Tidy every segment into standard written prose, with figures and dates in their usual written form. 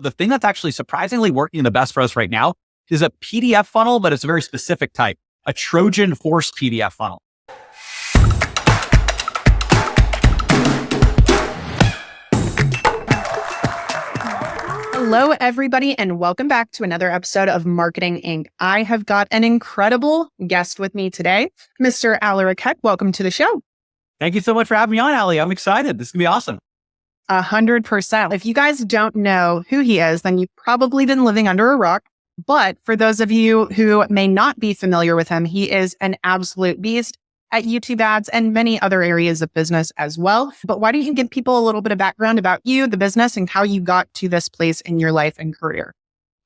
The thing that's actually surprisingly working the best for us right now is a PDF funnel, but it's a very specific type, a Trojan horse PDF funnel. Hello, everybody, and welcome back to another episode of Marketing Inc. I have got an incredible guest with me today, Mr. Aleric Heck. Welcome to the show. Thank you so much for having me on, Allie. I'm excited. This is going to be awesome. 100%. If you guys don't know who he is, then you've probably been living under a rock. But for those of you who may not be familiar with him, he is an absolute beast at YouTube ads and many other areas of business as well. But why don't you give people a little bit of background about you, the business, and how you got to this place in your life and career?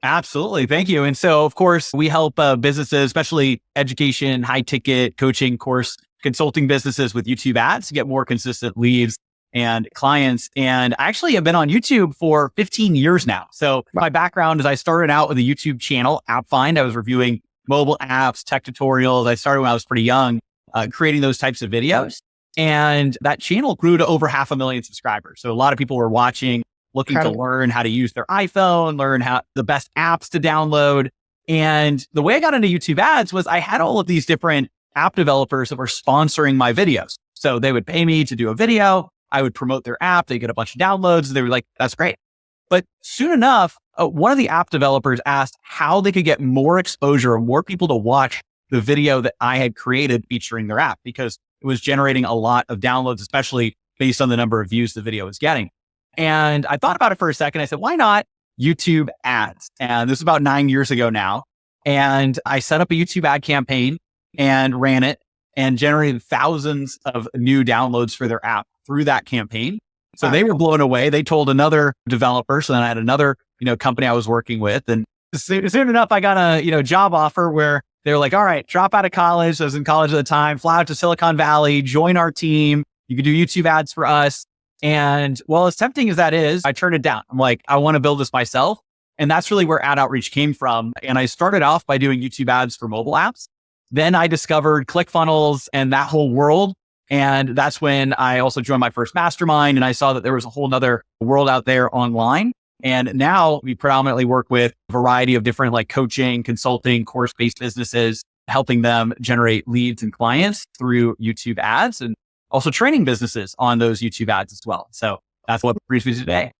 Absolutely. Thank you. And so, of course, we help businesses, especially education, high ticket, coaching, course, consulting businesses with YouTube ads to get more consistent leads and clients. And I actually have been on YouTube for 15 years now. So my background is I started out with a YouTube channel, AppFind. I was reviewing mobile apps, tech tutorials. I started when I was pretty young, creating those types of videos. And that channel grew to over 500,000 subscribers. So a lot of people were watching, looking to learn how to use their iPhone, learn how the best apps to download. And the way I got into YouTube ads was I had all of these different app developers that were sponsoring my videos. So they would pay me to do a video. I would promote their app. They get a bunch of downloads. They were like, that's great. But soon enough, one of the app developers asked how they could get more exposure or more people to watch the video that I had created featuring their app, because it was generating a lot of downloads, especially based on the number of views the video was getting. And I thought about it for a second. I said, why not YouTube ads? And this is about 9 years ago now. And I set up a YouTube ad campaign and ran it and generated thousands of new downloads for their app through that campaign. So they were blown away. They told another developer. So then I had another, company I was working with. And soon enough, I got a, job offer where they were like, all right, drop out of college. I was in college at the time, fly out to Silicon Valley, join our team. You can do YouTube ads for us. And well, as tempting as that is, I turned it down. I'm like, I want to build this myself. And that's really where ad outreach came from. And I started off by doing YouTube ads for mobile apps. Then I discovered ClickFunnels and that whole world. And that's when I also joined my first mastermind. And I saw that there was a whole nother world out there online. And now we predominantly work with a variety of different like coaching, consulting, course-based businesses, helping them generate leads and clients through YouTube ads, and also training businesses on those YouTube ads as well. So that's what brings me today.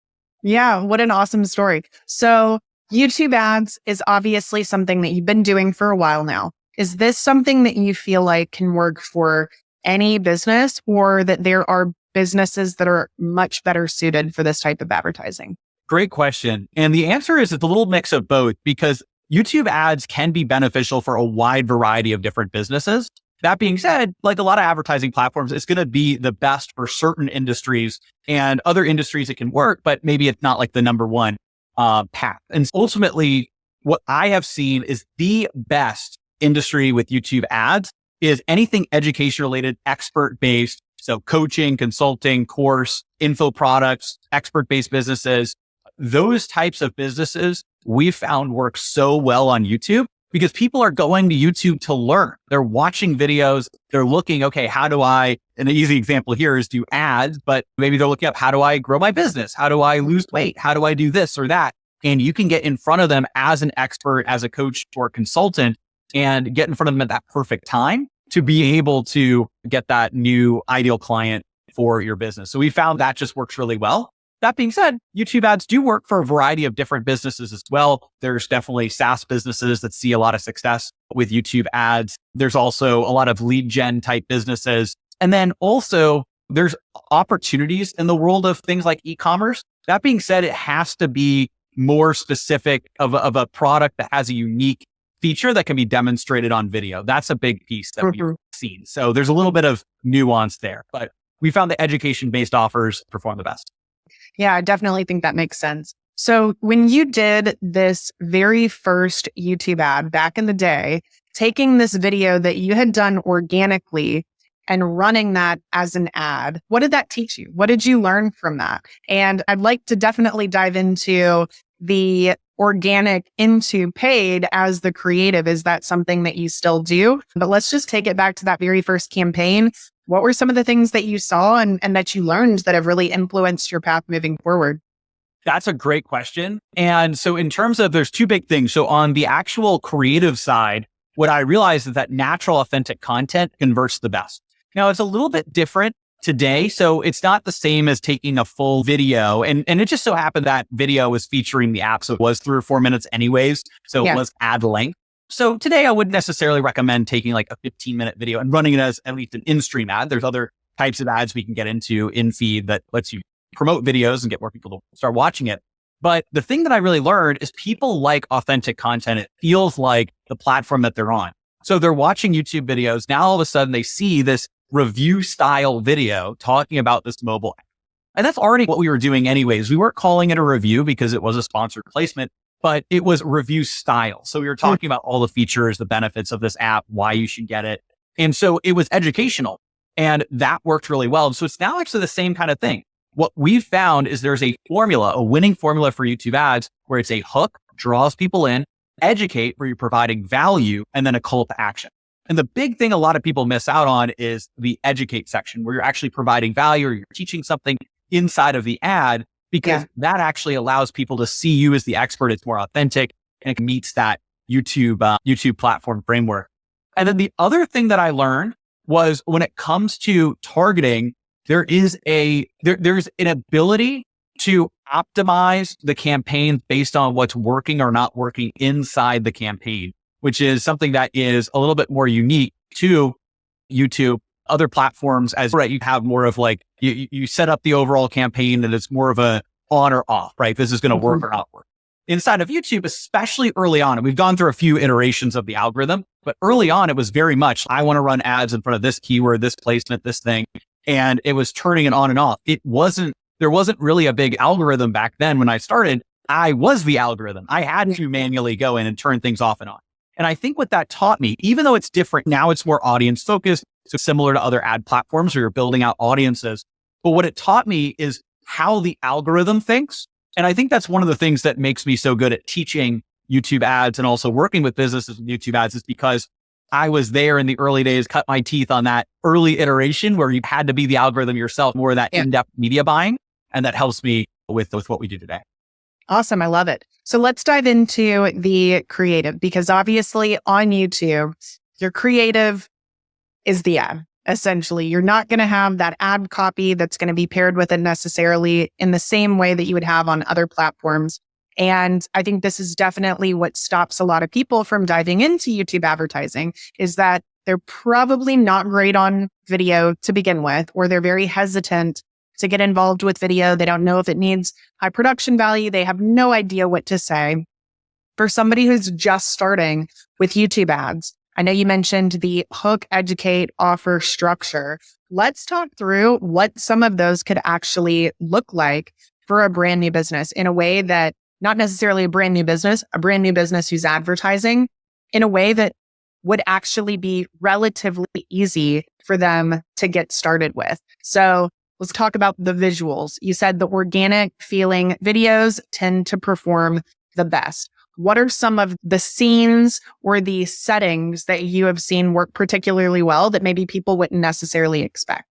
Yeah, what an awesome story. So YouTube ads is obviously something that you've been doing for a while now. Is this something that you feel like can work for any business, or that there are businesses that are much better suited for this type of advertising? Great question. And the answer is it's a little mix of both, because YouTube ads can be beneficial for a wide variety of different businesses. That being said, like a lot of advertising platforms, it's going to be the best for certain industries, and other industries it can work, but maybe it's not like the number one path. And ultimately, what I have seen is the best industry with YouTube ads is anything education related, expert based. So coaching, consulting, course, info products, expert based businesses, those types of businesses we've found work so well on YouTube, because people are going to YouTube to learn. They're watching videos. They're looking, okay, how do I, an easy example here is do ads, but maybe they're looking up, how do I grow my business? How do I lose weight? How do I do this or that? And you can get in front of them as an expert, as a coach or consultant, and get in front of them at that perfect time to be able to get that new ideal client for your business. So we found that just works really well. That being said, YouTube ads do work for a variety of different businesses as well. There's definitely SaaS businesses that see a lot of success with YouTube ads. There's also a lot of lead gen type businesses. And then also there's opportunities in the world of things like e-commerce. That being said, it has to be more specific of a product that has a unique feature that can be demonstrated on video. That's a big piece that we've seen. So there's a little bit of nuance there, but we found the education-based offers perform the best. Yeah, I definitely think that makes sense. So when you did this very first YouTube ad back in the day, taking this video that you had done organically and running that as an ad, what did that teach you? What did you learn from that? And I'd like to definitely dive into the organic into paid as the creative. Is that something that you still do? But let's just take it back to that very first campaign. What were some of the things that you saw and that you learned that have really influenced your path moving forward? That's a great question. And so in terms of, there's two big things. So on the actual creative side, what I realized is that natural, authentic content converts the best. Now it's a little bit different today. So it's not the same as taking a full video. And it just so happened that video was featuring the app. So it was 3 or 4 minutes anyways. So it was ad length. So today I wouldn't necessarily recommend taking like a 15-minute video and running it as at least an in-stream ad. There's other types of ads we can get into in feed that lets you promote videos and get more people to start watching it. But the thing that I really learned is people like authentic content. It feels like the platform that they're on. So they're watching YouTube videos. Now all of a sudden they see this review style video talking about this mobile app. And that's already what we were doing anyways. We weren't calling it a review because it was a sponsored placement, but it was review style. So we were talking about all the features, the benefits of this app, why you should get it. And so it was educational and that worked really well. So it's now actually the same kind of thing. What we've found is there's a formula, a winning formula for YouTube ads where it's a hook, draws people in, educate where you're providing value, and then a call to action. And the big thing a lot of people miss out on is the educate section where you're actually providing value or you're teaching something inside of the ad because that actually allows people to see you as the expert. It's more authentic and it meets that YouTube platform framework. And then the other thing that I learned was when it comes to targeting, there's an ability to optimize the campaign based on what's working or not working inside the campaign, which is something that is a little bit more unique to YouTube. Other platforms, you have more of like, you set up the overall campaign and it's more of a on or off, right? This is going to work or not work. Inside of YouTube, especially early on, and we've gone through a few iterations of the algorithm, but early on, it was very much, I want to run ads in front of this keyword, this placement, this thing. And it was turning it on and off. There wasn't really a big algorithm back then when I started. I was the algorithm. I had to manually go in and turn things off and on. And I think what that taught me, even though it's different, now it's more audience focused, so similar to other ad platforms where you're building out audiences. But what it taught me is how the algorithm thinks. And I think that's one of the things that makes me so good at teaching YouTube ads and also working with businesses with YouTube ads is because I was there in the early days, cut my teeth on that early iteration where you had to be the algorithm yourself, more of that in-depth media buying. And that helps me with what we do today. Awesome. I love it. So let's dive into the creative because obviously on YouTube, your creative is the ad. Essentially, you're not going to have that ad copy that's going to be paired with it necessarily in the same way that you would have on other platforms. And I think this is definitely what stops a lot of people from diving into YouTube advertising is that they're probably not great on video to begin with, or they're very hesitant to get involved with video. They don't know if it needs high production value. They have no idea what to say. For somebody who's just starting with YouTube ads, I know you mentioned the hook, educate, offer structure. Let's talk through what some of those could actually look like for a brand new business in a way that not necessarily a brand new business who's advertising in a way that would actually be relatively easy for them to get started with. So let's talk about the visuals. You said the organic feeling videos tend to perform the best. What are some of the scenes or the settings that you have seen work particularly well that maybe people wouldn't necessarily expect?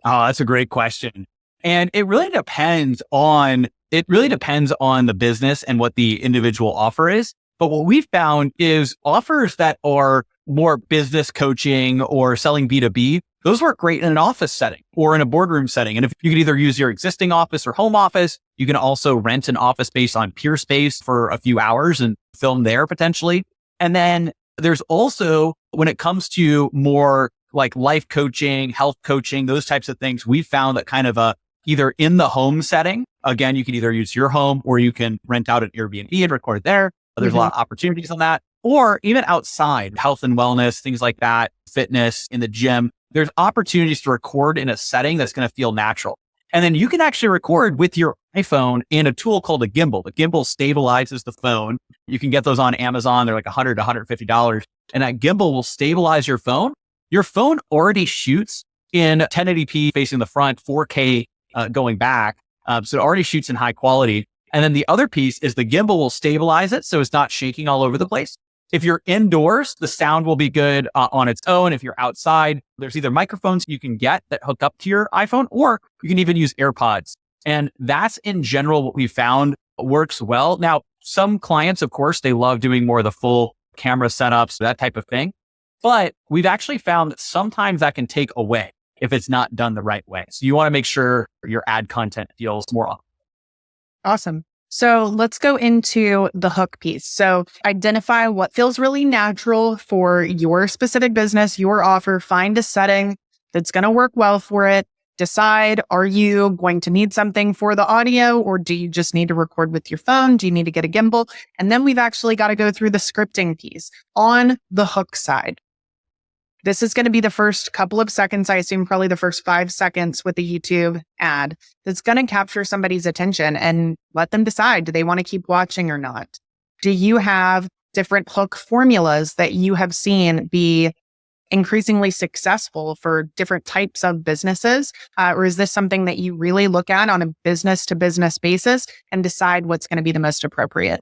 Oh, that's a great question. And it really depends on the business and what the individual offer is. But what we've found is offers that are more business coaching or selling B2B, those work great in an office setting or in a boardroom setting. And if you could either use your existing office or home office, you can also rent an office space on Peerspace for a few hours and film there potentially. And then there's also, when it comes to more like life coaching, health coaching, those types of things, we've found that kind of either in the home setting, again, you can either use your home or you can rent out an Airbnb and record there. There's a lot of opportunities on that. Or even outside, health and wellness, things like that, fitness in the gym. There's opportunities to record in a setting that's going to feel natural. And then you can actually record with your iPhone in a tool called a gimbal. The gimbal stabilizes the phone. You can get those on Amazon. They're like $100 to $150. And that gimbal will stabilize your phone. Your phone already shoots in 1080p facing the front, 4K going back. So it already shoots in high quality. And then the other piece is the gimbal will stabilize it so it's not shaking all over the place. If you're indoors, the sound will be good on its own. If you're outside, there's either microphones you can get that hook up to your iPhone, or you can even use AirPods And that's in general what we found works well. Now, some clients, of course, they love doing more of the full camera setups, that type of thing. But we've actually found that sometimes that can take away if it's not done the right way. So you want to make sure your ad content feels more authentic. Awesome. So let's go into the hook piece. So identify what feels really natural for your specific business, your offer, find a setting that's going to work well for it. Decide, are you going to need something for the audio, or do you just need to record with your phone? Do you need to get a gimbal? And then we've actually got to go through the scripting piece on the hook side. This is going to be the first couple of seconds, I assume probably the first 5 seconds with a YouTube ad that's going to capture somebody's attention and let them decide, do they want to keep watching or not? Do you have different hook formulas that you have seen be increasingly successful for different types of businesses? Or is this something that you really look at on a business to business basis and decide what's going to be the most appropriate?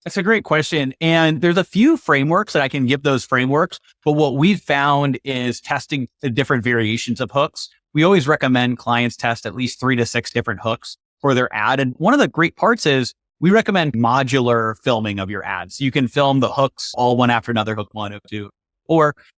That's a great question. And there's a few frameworks that I can give those frameworks. But what we've found is testing the different variations of hooks. We always recommend clients test at least 3 to 6 different hooks for their ad. And one of the great parts is we recommend modular filming of your ads. You can film the hooks all one after another, hook 1, hook 2,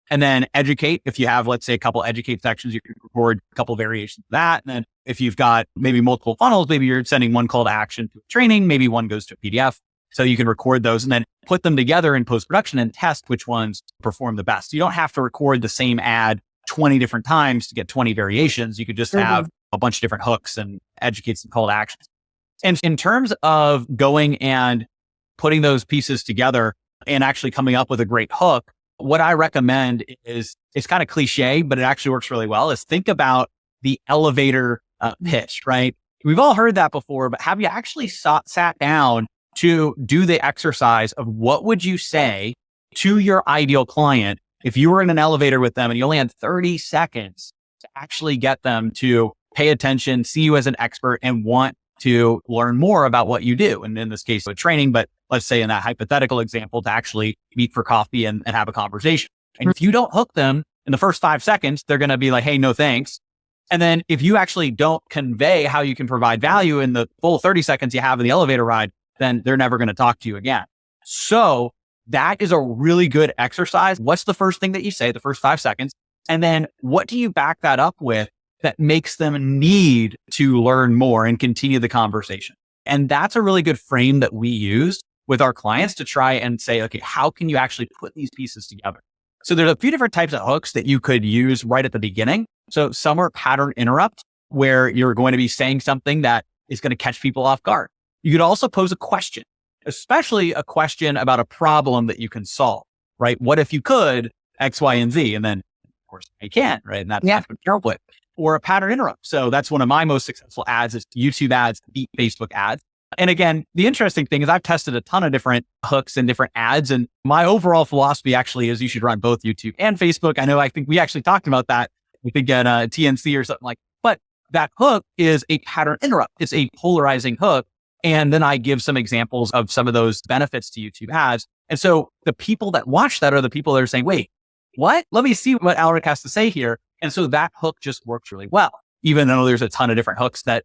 and then educate. If you have, let's say, a couple educate sections, you can record a couple variations of that. And then if you've got maybe multiple funnels, maybe you're sending one call to action to a training, maybe one goes to a PDF. So you can record those and then put them together in post-production and test which ones perform the best. You don't have to record the same ad 20 different times to get 20 variations. You could just have a bunch of different hooks and educate some call to actions. And in terms of going and putting those pieces together and actually coming up with a great hook, what I recommend is, it's kind of cliche, but it actually works really well, is think about the elevator pitch, right? We've all heard that before, but have you actually sat down to do the exercise of what would you say to your ideal client if you were in an elevator with them and you only had 30 seconds to actually get them to pay attention, see you as an expert, and want to learn more about what you do? And in this case, with training, but let's say in that hypothetical example, to actually meet for coffee and have a conversation. And if you don't hook them in the first 5 seconds, they're going to be like, hey, no thanks. And then if you actually don't convey how you can provide value in the full 30 seconds you have in the elevator ride, then they're never going to talk to you again. So that is a really good exercise. What's the first thing that you say, the first 5 seconds? And then what do you back that up with that makes them need to learn more and continue the conversation? And that's a really good frame that we use with our clients to try and say, okay, how can you actually put these pieces together? So there's a few different types of hooks that you could use right at the beginning. So some are pattern interrupt, where you're going to be saying something that is going to catch people off guard. You could also pose a question, especially a question about a problem that you can solve, right? What if you could X, Y, and Z? And then, of course, I can, right? And that's what you're with. Or a pattern interrupt. So that's one of my most successful ads is YouTube ads beat Facebook ads. And again, the interesting thing is I've tested a ton of different hooks and different ads. And my overall philosophy actually is you should run both YouTube and Facebook. I think we actually talked about that. We could get a TNC or something like that. But that hook is a pattern interrupt. It's a polarizing hook. And then I give some examples of some of those benefits to YouTube ads. And so the people that watch that are the people that are saying, wait, what? Let me see what Aleric has to say here. And so that hook just works really well, even though there's a ton of different hooks that,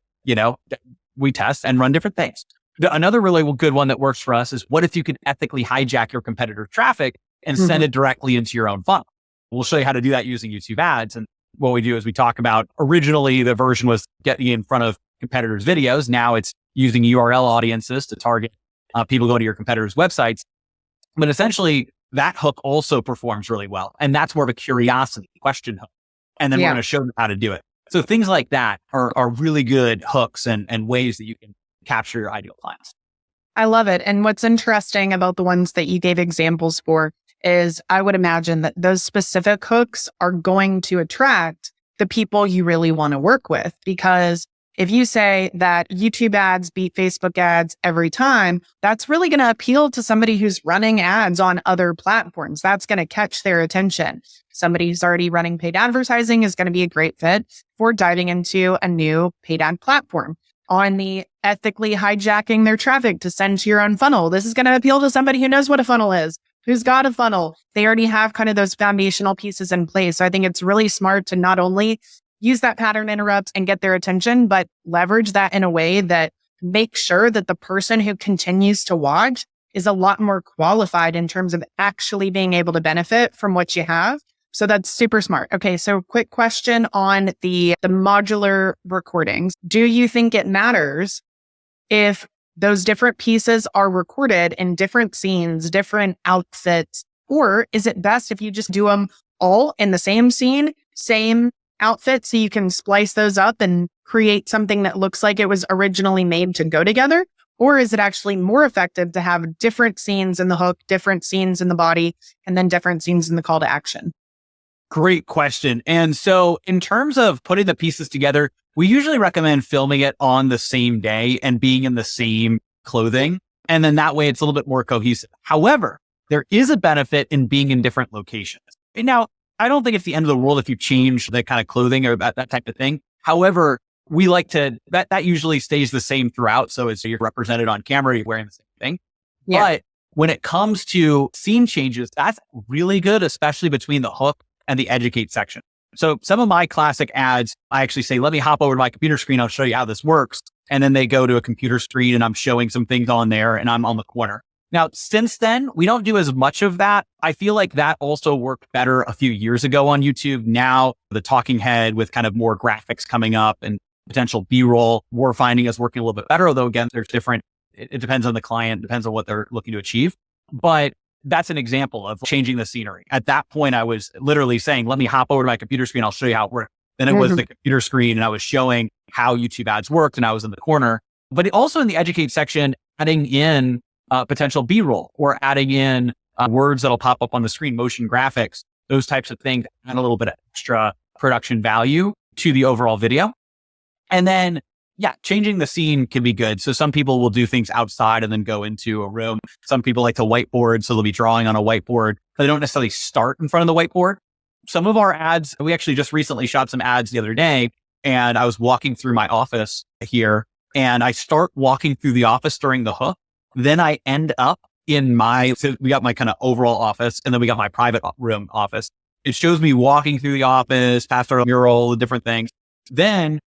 we test and run different things. Another really good one that works for us is, what if you could ethically hijack your competitor traffic and send it directly into your own funnel? We'll show you how to do that using YouTube ads. And what we do is we talk about, originally the version was getting in front of competitors' videos. Now it's using URL audiences to target people going to your competitors' websites. But essentially that hook also performs really well. And that's more of a curiosity question hook. And then we're going to show them how to do it. So things like that are really good hooks and ways that you can capture your ideal clients. I love it. And what's interesting about the ones that you gave examples for is I would imagine that those specific hooks are going to attract the people you really want to work with. Because if you say that YouTube ads beat Facebook ads every time, that's really going to appeal to somebody who's running ads on other platforms. That's going to catch their attention. Somebody who's already running paid advertising is going to be a great fit for diving into a new paid ad platform. On the ethically hijacking their traffic to send to your own funnel, this is going to appeal to somebody who knows what a funnel is, who's got a funnel. They already have kind of those foundational pieces in place. So I think it's really smart to not only use that pattern interrupt and get their attention, but leverage that in a way that makes sure that the person who continues to watch is a lot more qualified in terms of actually being able to benefit from what you have. So that's super smart. Okay. So quick question on the modular recordings. Do you think it matters if those different pieces are recorded in different scenes, different outfits, or is it best if you just do them all in the same scene, same outfit, so you can splice those up and create something that looks like it was originally made to go together? Or is it actually more effective to have different scenes in the hook, different scenes in the body, and then different scenes in the call to action? Great question. And so in terms of putting the pieces together, we usually recommend filming it on the same day and being in the same clothing. And then that way it's a little bit more cohesive. However, there is a benefit in being in different locations. And now, I don't think it's the end of the world if you change the kind of clothing or that type of thing. However, we like to, that usually stays the same throughout. So as you're represented on camera, you're wearing the same thing. Yeah. But when it comes to scene changes, that's really good, especially between the hook and the educate section. So some of my classic ads, I actually say, let me hop over to my computer screen. I'll show you how this works. And then they go to a computer screen and I'm showing some things on there and I'm on the corner. Now, since then, we don't do as much of that. I feel like that also worked better a few years ago on YouTube. Now, the talking head with kind of more graphics coming up and potential B-roll, we're finding is working a little bit better. Although again, there's different, it depends on the client, depends on what they're looking to achieve. But that's an example of changing the scenery. At that point, I was literally saying, let me hop over to my computer screen. I'll show you how it works. Then it was the computer screen and I was showing how YouTube ads worked and I was in the corner. But it also in the educate section, adding in potential B-roll or adding in words that'll pop up on the screen, motion graphics, those types of things, add a little bit of extra production value to the overall video. And then, yeah, changing the scene can be good. So some people will do things outside and then go into a room. Some people like to whiteboard, so they'll be drawing on a whiteboard, but they don't necessarily start in front of the whiteboard. Some of our ads, we actually just recently shot some ads the other day, and I was walking through my office here, and I start walking through the office during the hook. Then I end up in so we got my kind of overall office and then we got my private room office. It shows me walking through the office, past our mural, the different things. Then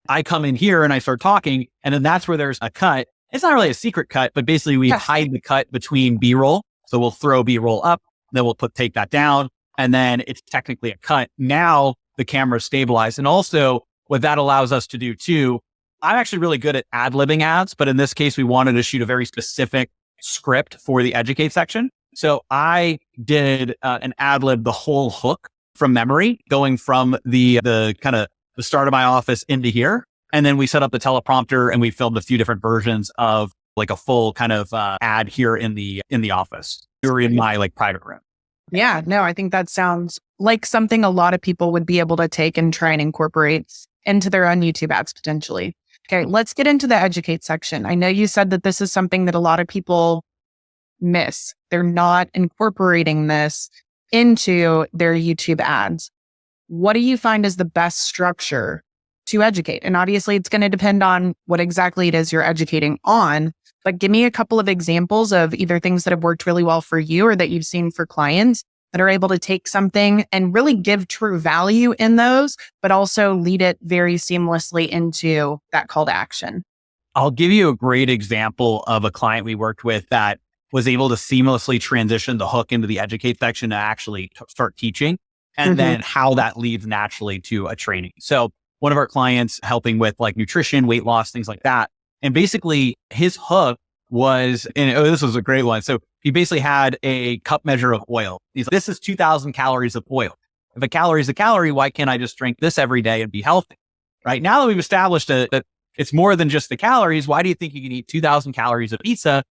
I come in here and I start talking and then that's where there's a cut. It's not really a secret cut, but basically we hide the cut between B-roll. So we'll throw B-roll up, then we'll take that down and then it's technically a cut. Now the camera's stabilized. And also what that allows us to do too, I'm actually really good at ad-libbing ads, but in this case, we wanted to shoot a very specific script for the educate section. So I did an ad-lib the whole hook from memory, going from the kind of the start of my office into here. And then we set up the teleprompter and we filmed a few different versions of like a full kind of ad here in the office or in my like private room. Yeah, no, I think that sounds like something a lot of people would be able to take and try and incorporate into their own YouTube ads potentially. Okay, let's get into the educate section. I know you said that this is something that a lot of people miss. They're not incorporating this into their YouTube ads. What do you find is the best structure to educate? And obviously it's going to depend on what exactly it is you're educating on, but give me a couple of examples of either things that have worked really well for you or that you've seen for clients that are able to take something and really give true value in those, but also lead it very seamlessly into that call to action. I'll give you a great example of a client we worked with that was able to seamlessly transition the hook into the educate section to actually start teaching, and then how that leads naturally to a training. So one of our clients helping with like nutrition, weight loss, things like that. And basically his hook was, and this was a great one. So he basically had a cup measure of oil. He's like, this is 2,000 calories of oil. If a calorie is a calorie, why can't I just drink this every day and be healthy? Right now that we've established that it's more than just the calories, why do you think you can eat 2,000 calories of pizza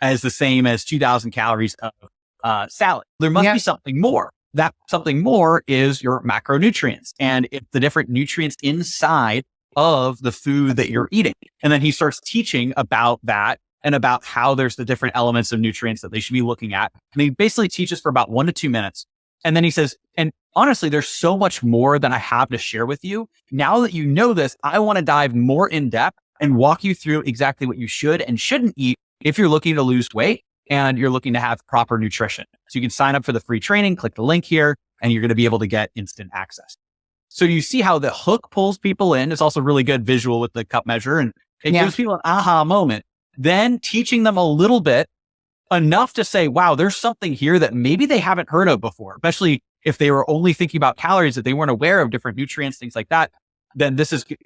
as the same as 2,000 calories of salad? There must be something more. That something more is your macronutrients and it's the different nutrients inside of the food that you're eating. And then he starts teaching about that and about how there's the different elements of nutrients that they should be looking at. And he basically teaches for about 1 to 2 minutes. And then he says, and honestly, there's so much more that I have to share with you. Now that you know this, I want to dive more in depth and walk you through exactly what you should and shouldn't eat if you're looking to lose weight and you're looking to have proper nutrition. So you can sign up for the free training, click the link here, and you're going to be able to get instant access. So you see how the hook pulls people in. It's also really good visual with the cup measure, and it gives people an aha moment. Then teaching them a little bit, enough to say, wow, there's something here that maybe they haven't heard of before, especially if they were only thinking about calories, that they weren't aware of different nutrients, things like that. Then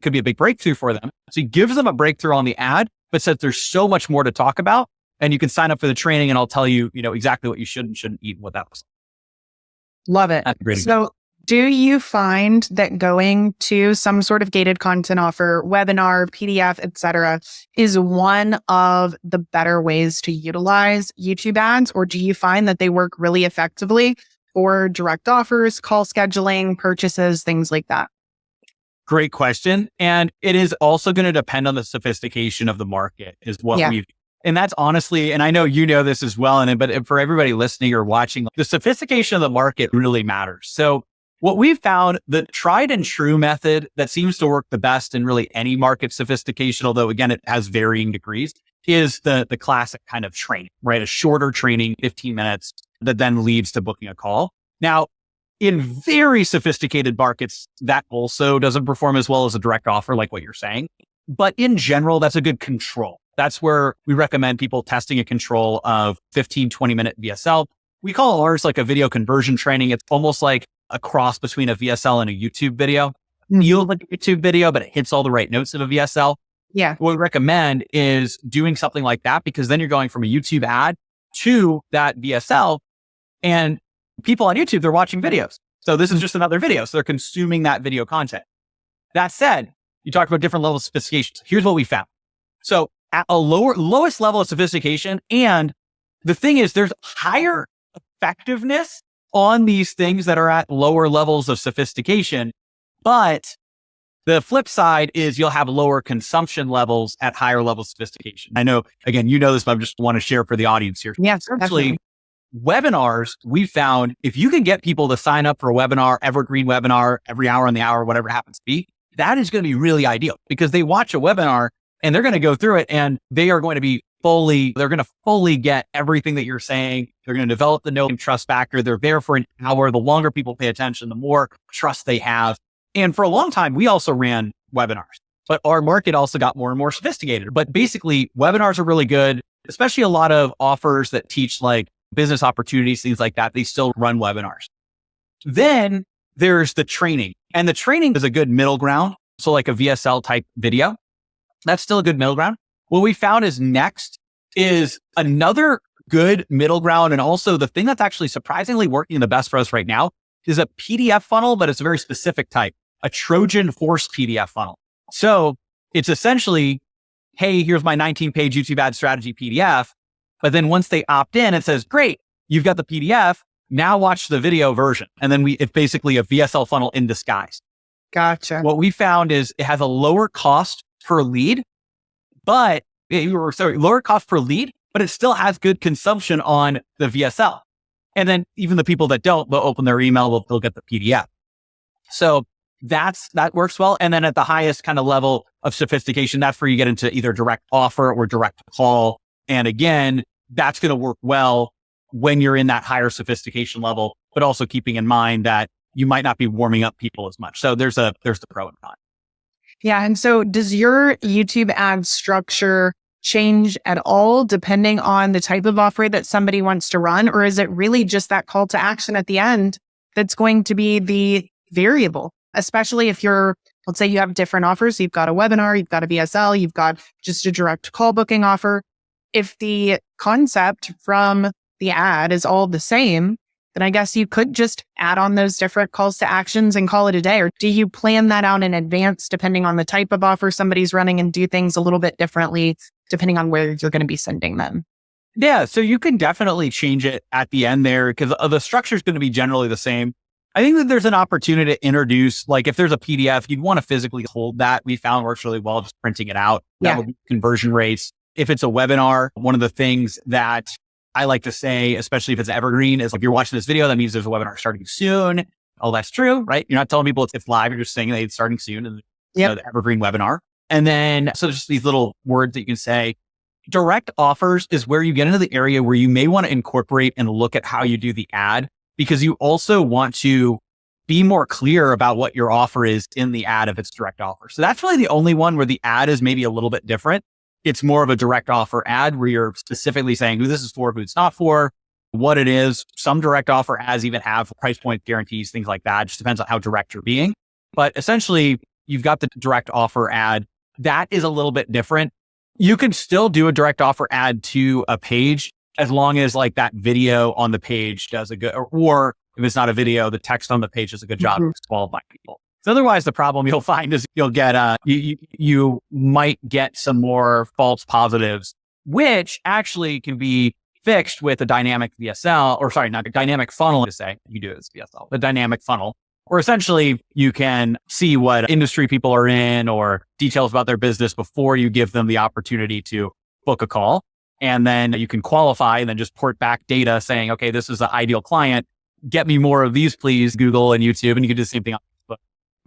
could be a big breakthrough for them. So he gives them a breakthrough on the ad, but says there's so much more to talk about, and you can sign up for the training and I'll tell you, exactly what you should and shouldn't eat and what that looks like. Love it. That's a great example. So do you find that going to some sort of gated content offer, webinar, PDF, etc., is one of the better ways to utilize YouTube ads? Or do you find that they work really effectively for direct offers, call scheduling, purchases, things like that? Great question. And it is also going to depend on the sophistication of the market is what we've, and that's honestly, and I know you know this as well, but for everybody listening or watching, the sophistication of the market really matters. So what we've found, the tried and true method that seems to work the best in really any market sophistication, although again, it has varying degrees, is the classic kind of training, right? A shorter training, 15 minutes that then leads to booking a call. Now, in very sophisticated markets, that also doesn't perform as well as a direct offer, like what you're saying. But in general, that's a good control. That's where we recommend people testing a control of 15, 20-minute VSL. We call ours like a video conversion training. It's almost like a cross between a VSL and a YouTube video. You look like a YouTube video, but it hits all the right notes of a VSL. Yeah. What we recommend is doing something like that, because then you're going from a YouTube ad to that VSL, and people on YouTube, they're watching videos. So this is just another video. So they're consuming that video content. That said, you talked about different levels of sophistication. Here's what we found. So at a lowest level of sophistication, and the thing is there's higher effectiveness on these things that are at lower levels of sophistication. But the flip side is you'll have lower consumption levels at higher levels of sophistication. I know, again, you know this, but I just want to share for the audience here. Yes, actually, webinars, we found if you can get people to sign up for a webinar, evergreen webinar, every hour on the hour, whatever it happens to be, that is going to be really ideal, because they watch a webinar and they're going to go through it and they are going to be they're going to fully get everything that you're saying. They're going to develop the know and trust factor. They're there for an hour. The longer people pay attention, the more trust they have. And for a long time, we also ran webinars, but our market also got more and more sophisticated. But basically, webinars are really good, especially a lot of offers that teach like business opportunities, things like that. They still run webinars. Then there's the training, and the training is a good middle ground. So like a VSL type video, that's still a good middle ground. What we found is next is another good middle ground. And also the thing that's actually surprisingly working the best for us right now is a PDF funnel, but it's a very specific type, a Trojan horse PDF funnel. So it's essentially, hey, here's my 19-page YouTube ad strategy PDF. But then once they opt in, it says, great, you've got the PDF. Now watch the video version. And then it's basically a VSL funnel in disguise. Gotcha. What we found is it has a lower cost per lead, but lower cost per lead, but it still has good consumption on the VSL. And then even the people that don't, they'll open their email, they'll get the PDF. So that works well. And then at the highest kind of level of sophistication, that's where you get into either direct offer or direct call. And again, that's going to work well when you're in that higher sophistication level, but also keeping in mind that you might not be warming up people as much. So there's the pro and con. Yeah. And so does your YouTube ad structure change at all depending on the type of offer that somebody wants to run? Or is it really just that call to action at the end that's going to be the variable? Especially if let's say you have different offers. You've got a webinar, you've got a VSL, you've got just a direct call booking offer. If the concept from the ad is all the same, then I guess you could just add on those different calls to actions and call it a day. Or do you plan that out in advance depending on the type of offer somebody's running and do things a little bit differently depending on where you're going to be sending them? Yeah, so you can definitely change it at the end there because the structure is going to be generally the same. I think that there's an opportunity to introduce, like if there's a PDF, you'd want to physically hold that. We found works really well just printing it out. That would be conversion rates. If it's a webinar, one of the things that I like to say, especially if it's evergreen, is like, if you're watching this video, that means there's a webinar starting soon. Oh, that's true, right? You're not telling people it's live. You're just saying that it's starting soon and the evergreen webinar. And then, so just these little words that you can say. Direct offers is where you get into the area where you may want to incorporate and look at how you do the ad, because you also want to be more clear about what your offer is in the ad if it's direct offer. So that's really the only one where the ad is maybe a little bit different. It's more of a direct offer ad where you're specifically saying who this is for, who it's not for, what it is. Some direct offer ads even have price point guarantees, things like that. It just depends on how direct you're being. But essentially, you've got the direct offer ad. That is a little bit different. You can still do a direct offer ad to a page as long as like that video on the page does a good, or if it's not a video, the text on the page does a good job of qualifying people. So otherwise, the problem you'll find is you'll get, you might get some more false positives, which actually can be fixed with a dynamic VSL, or sorry, not a dynamic funnel to say, you do it as VSL, the dynamic funnel, or essentially you can see what industry people are in or details about their business before you give them the opportunity to book a call. And then you can qualify and then just port back data saying, okay, this is the ideal client. Get me more of these, please, Google and YouTube. And you can do the same thing on Facebook.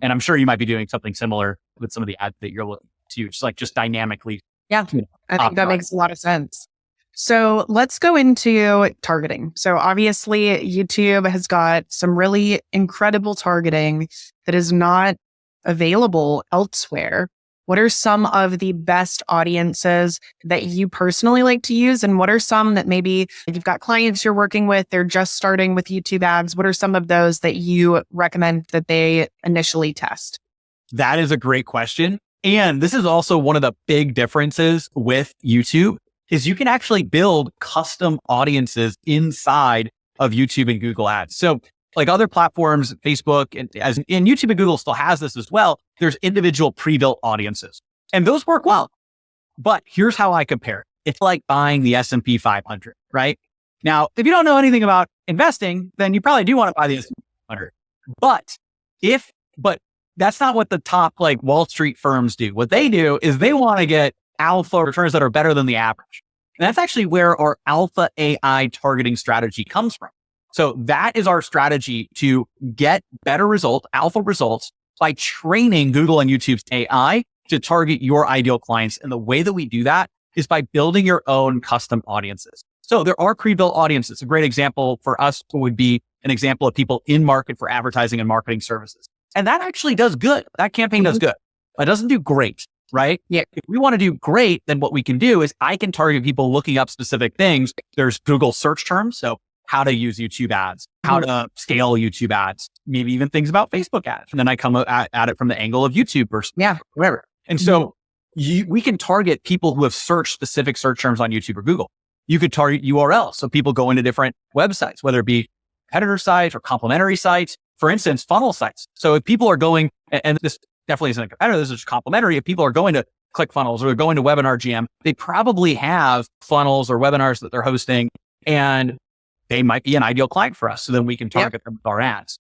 And I'm sure you might be doing something similar with some of the ads that you're looking to, just like just dynamically. Yeah, I think that makes a lot of sense. So let's go into targeting. So obviously YouTube has got some really incredible targeting that is not available elsewhere. What are some of the best audiences that you personally like to use? And what are some that maybe you've got clients you're working with, they're just starting with YouTube ads. What are some of those that you recommend that they initially test? That is a great question. And this is also one of the big differences with YouTube is you can actually build custom audiences inside of YouTube and Google ads. So like other platforms, Facebook and YouTube and Google still has this as well. There's individual pre-built audiences and those work well. But here's how I compare it. It's like buying the S&P 500, right? Now, if you don't know anything about investing, then you probably do want to buy the S&P 500. But that's not what the top like Wall Street firms do. What they do is they want to get alpha returns that are better than the average. And that's actually where our alpha AI targeting strategy comes from. So that is our strategy to get better results, alpha results, by training Google and YouTube's AI to target your ideal clients. And the way that we do that is by building your own custom audiences. So there are pre-built audiences. A great example for us would be an example of people in market for advertising and marketing services. And that actually does good. That campaign does good. It doesn't do great, right? Yeah. If we want to do great, then what we can do is I can target people looking up specific things. There's Google search terms. So how to use YouTube ads, how to scale YouTube ads, maybe even things about Facebook ads. And then I come at it from the angle of YouTube versus whatever. And so we can target people who have searched specific search terms on YouTube or Google. You could target URLs. So people go into different websites, whether it be competitor sites or complementary sites, for instance, funnel sites. So if people are going, and this definitely isn't a competitor, this is just complementary. If people are going to ClickFunnels or they're going to Webinar GM, they probably have funnels or webinars that they're hosting, and they might be an ideal client for us. So then we can target them with our ads.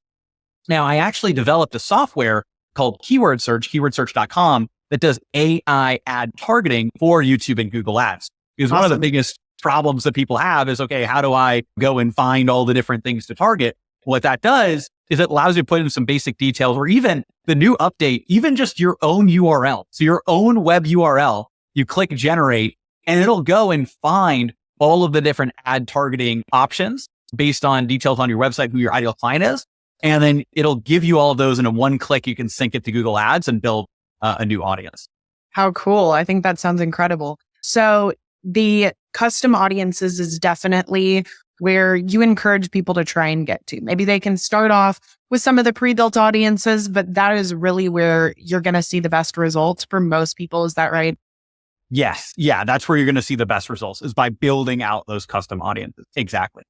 Now, I actually developed a software called KeywordSearch, keywordsearch.com, that does AI ad targeting for YouTube and Google ads. Because one of the biggest problems that people have is, okay, how do I go and find all the different things to target? What that does is it allows you to put in some basic details, or even the new update, even just your own URL. So your own web URL, you click generate and it'll go and find all of the different ad targeting options based on details on your website, who your ideal client is. And then it'll give you all of those, and in one click, you can sync it to Google ads and build a new audience. How cool. I think that sounds incredible. So the custom audiences is definitely where you encourage people to try and get to. Maybe they can start off with some of the pre-built audiences, but that is really where you're going to see the best results for most people. Is that right? Yes. Yeah. That's where you're going to see the best results, is by building out those custom audiences. Exactly.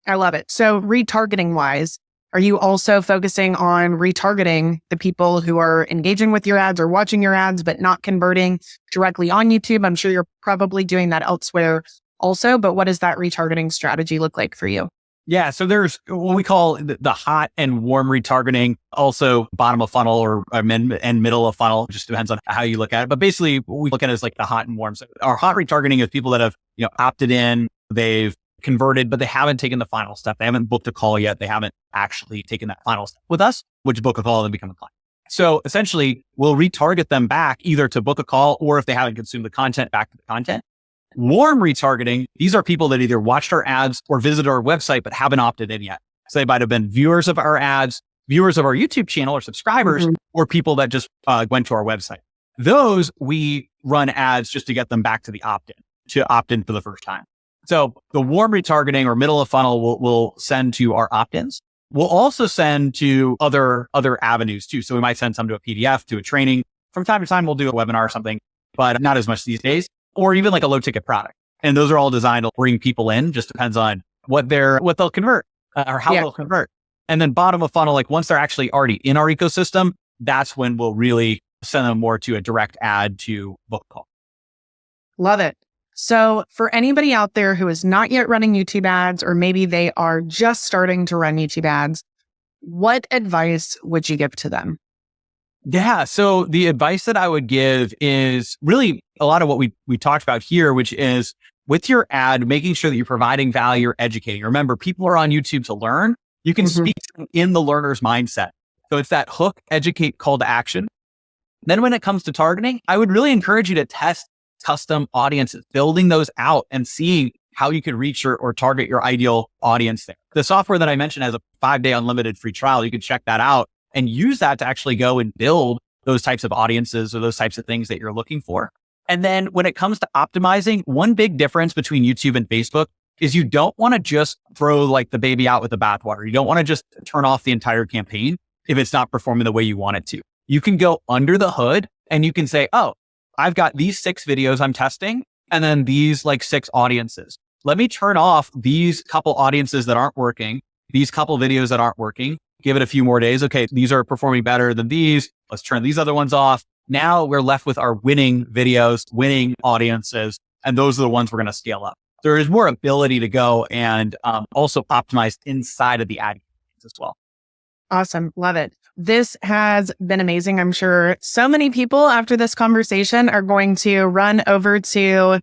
I love it. So retargeting wise, are you also focusing on retargeting the people who are engaging with your ads or watching your ads, but not converting directly on YouTube? I'm sure you're probably doing that elsewhere also, but what does that retargeting strategy look like for you? Yeah. So there's what we call the hot and warm retargeting, also bottom of funnel or and middle of funnel. Just depends on how you look at it. But basically what we look at is like the hot and warm. So our hot retargeting is people that have, opted in, they've converted, but they haven't taken the final step. They haven't booked a call yet. They haven't actually taken that final step with us, which book a call and become a client. So essentially we'll retarget them back either to book a call, or if they haven't consumed the content, back to the content. Warm retargeting, these are people that either watched our ads or visited our website, but haven't opted in yet. So they might have been viewers of our ads. viewers of our YouTube channel or subscribers or people that just went to our website. Those we run ads just to get them back to the opt-in for the first time. So the warm retargeting or middle of funnel will send to our opt-ins. We'll also send to other avenues too. So we might send some to a PDF, to a training. From time to time, we'll do a webinar or something, but not as much these days, or even like a low ticket product. And those are all designed to bring people in. Just depends on what they'll convert or how they'll convert. And then bottom of funnel, like once they're actually already in our ecosystem, that's when we'll really send them more to a direct ad to book call. Love it. So for anybody out there who is not yet running YouTube ads, or maybe they are just starting to run YouTube ads, what advice would you give to them? Yeah. So the advice that I would give is really a lot of what we talked about here, which is with your ad, making sure that you're providing value, you're educating. Remember, people are on YouTube to learn. You can speak to them in the learner's mindset. So it's that hook, educate, call to action. Then when it comes to targeting, I would really encourage you to test custom audiences, building those out and seeing how you could reach or target your ideal audience there. The software that I mentioned has a 5-day unlimited free trial. You can check that out and use that to actually go and build those types of audiences or those types of things that you're looking for. And then when it comes to optimizing, one big difference between YouTube and Facebook is you don't want to just throw like the baby out with the bathwater. You don't want to just turn off the entire campaign if it's not performing the way you want it to. You can go under the hood and you can say, oh, I've got these 6 videos I'm testing and then these like 6 audiences. Let me turn off these couple audiences that aren't working, these couple videos that aren't working, give it a few more days. Okay, these are performing better than these. Let's turn these other ones off. Now we're left with our winning videos, winning audiences, and those are the ones we're going to scale up. There is more ability to go and also optimize inside of the ad as well. Awesome. Love it. This has been amazing. I'm sure so many people after this conversation are going to run over to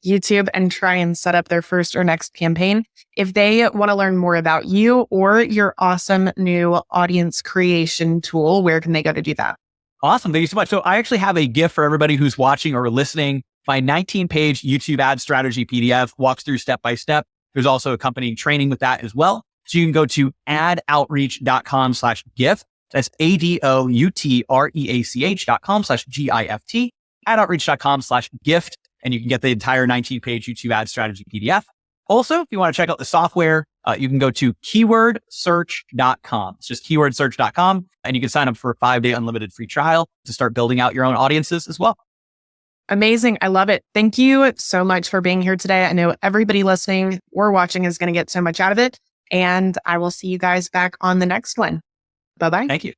YouTube and try and set up their first or next campaign. If they want to learn more about you or your awesome new audience creation tool, where can they go to do that? Awesome. Thank you so much. So I actually have a gift for everybody who's watching or listening. My 19-page YouTube ad strategy PDF walks through step by step. There's also accompanying training with that as well. So you can go to adoutreach.com/gift. That's ADOUTREACH.com/GIFT, adoutreach.com/gift. And you can get the entire 19-page YouTube ad strategy PDF. Also, if you want to check out the software, you can go to KeywordSearch.com. It's just KeywordSearch.com. And you can sign up for a 5-day unlimited free trial to start building out your own audiences as well. Amazing. I love it. Thank you so much for being here today. I know everybody listening or watching is going to get so much out of it. And I will see you guys back on the next one. Bye-bye. Thank you.